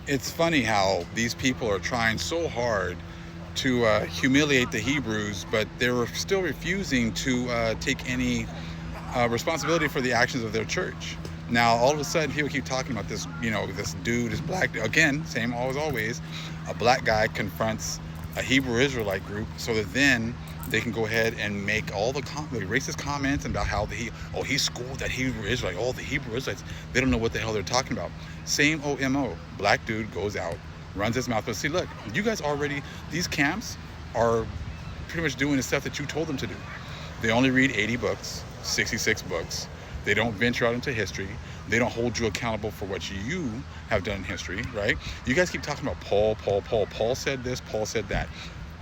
It's funny how these people are trying so hard to humiliate the Hebrews, but they're still refusing to take any responsibility for the actions of their church. Now, all of a sudden, people keep talking about this, this dude, this black, again, same as always, a black guy confronts a Hebrew Israelite group so that then they can go ahead and make all the racist comments about how he schooled that Hebrew Israelite, all the Hebrew Israelites, they don't know what the hell they're talking about. Same OMO, black dude goes out, runs his mouth, but see, look, you guys already, these camps are pretty much doing the stuff that you told them to do. They only read 80 books, 66 books. They don't venture out into history. They don't hold you accountable for what you have done in history, right? You guys keep talking about Paul, Paul, Paul. Paul said this, Paul said that.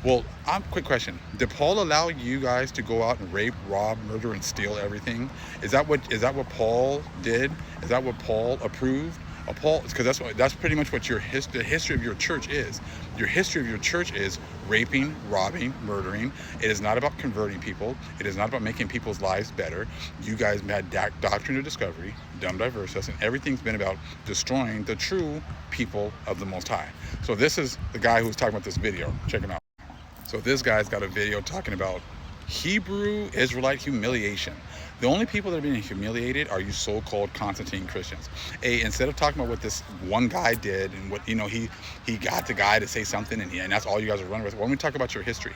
Well, quick question. Did Paul allow you guys to go out and rape, rob, murder, and steal everything? Is that what Paul did? Is that what Paul approved? Paul, because that's pretty much what the history of your church is. Your history of your church is raping, robbing, murdering. It is not about converting people. It is not about making people's lives better. You guys had doctrine of discovery, dumb diverse us, and everything's been about destroying the true people of the Most High. So this is the guy who's talking about this video. Check him out. So this guy's got a video talking about Hebrew Israelite humiliation. The only people that are being humiliated are you so-called Constantine Christians. Instead of talking about what this one guy did and what, he got the guy to say something and that's all you guys are running with. Why don't we talk about your history?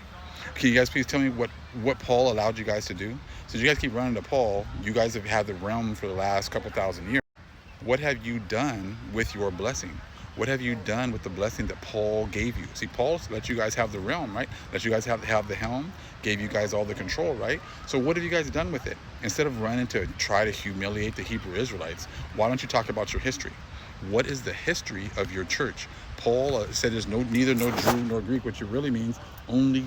Can you guys please tell me what Paul allowed you guys to do? So you guys keep running to Paul. You guys have had the realm for the last couple thousand years. What have you done with your blessing? What have you done with the blessing that Paul gave you? See, Paul let you guys have the realm, right? Let you guys have the helm, gave you guys all the control, right? So what have you guys done with it? Instead of running to try to humiliate the Hebrew Israelites, why don't you talk about your history? What is the history of your church? Paul said there's neither no Jew nor Greek, which it really means only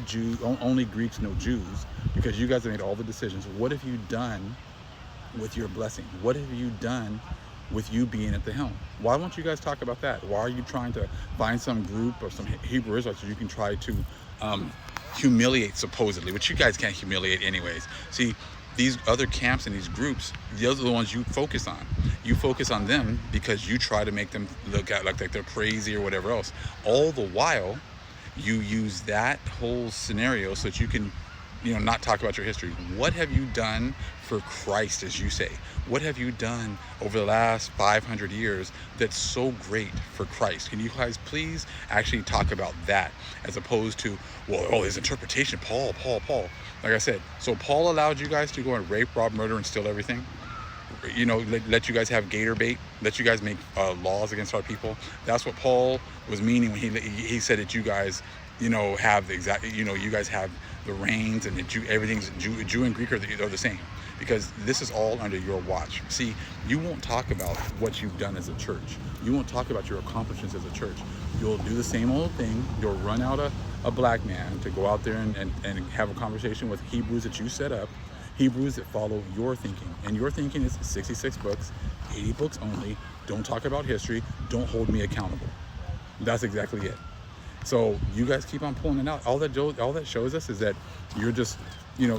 Greeks, no Jews, because you guys have made all the decisions. What have you done with your blessing? What have you done with you being at the helm? Why won't you guys talk about that? Why are you trying to find some group or some Hebrew Israelites that you can try to humiliate supposedly, which you guys can't humiliate anyways? See, these other camps and these groups, those are the ones you focus on. You focus on them because you try to make them look at like they're crazy or whatever else. All the while, you use that whole scenario so that you can not talk about your history. What have you done for Christ, as you say? What have you done over the last 500 years that's so great for Christ? Can you guys please actually talk about that as opposed to, his interpretation, Paul. Like I said, so Paul allowed you guys to go and rape, rob, murder, and steal everything? Let you guys have gator bait, let you guys make laws against our people? That's what Paul was meaning when he said that you guys, have the exact, you guys have the reigns and everything's Jew and Greek are the same, because this is all under your watch. See, you won't talk about what you've done as a church. You won't talk about your accomplishments as a church. You'll do the same old thing. You'll run out a black man to go out there and have a conversation with Hebrews that you set up, Hebrews that follow your thinking. And your thinking is 66 books, 80 books only. Don't talk about history. Don't hold me accountable. That's exactly it. So you guys keep on pulling it out. All that shows us is that you're just,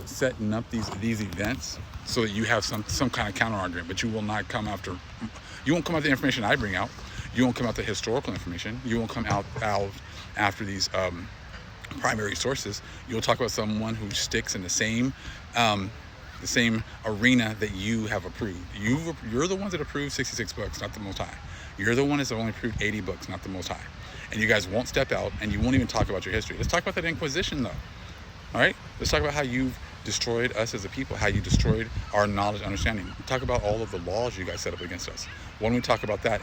setting up these events so that you have some kind of counter argument. But you will not come after. You won't come out the information I bring out. You won't come out the historical information. You won't come out after these primary sources. You'll talk about someone who sticks in the same arena that you have approved. You're the ones that approved 66 books, not the Most High. You're the ones that only approved 80 books, not the Most High. And you guys won't step out, and you won't even talk about your history. Let's talk about that Inquisition, though. All right? Let's talk about how you've destroyed us as a people, how you destroyed our knowledge, understanding. Talk about all of the laws you guys set up against us. Why don't we talk about that?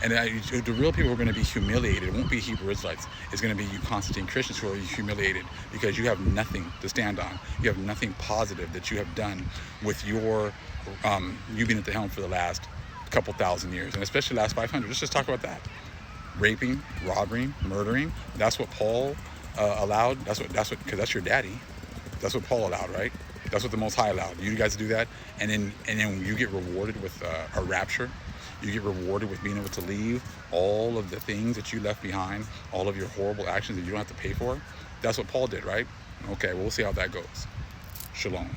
And the real people who are going to be humiliated, it won't be Hebrew Israelites. It's going to be you Constantine Christians who are humiliated because you have nothing to stand on. You have nothing positive that you have done with your, you being at the helm for the last couple thousand years, and especially the last 500. Let's just talk about that. Raping, robbing, murdering. That's what Paul allowed. That's what because that's your daddy. That's what Paul allowed, right? That's what the Most High allowed. You guys do that, and then you get rewarded with a rapture. You get rewarded with being able to leave all of the things that you left behind, all of your horrible actions that you don't have to pay for. That's what Paul did, right? Okay, well, we'll see how that goes. Shalom.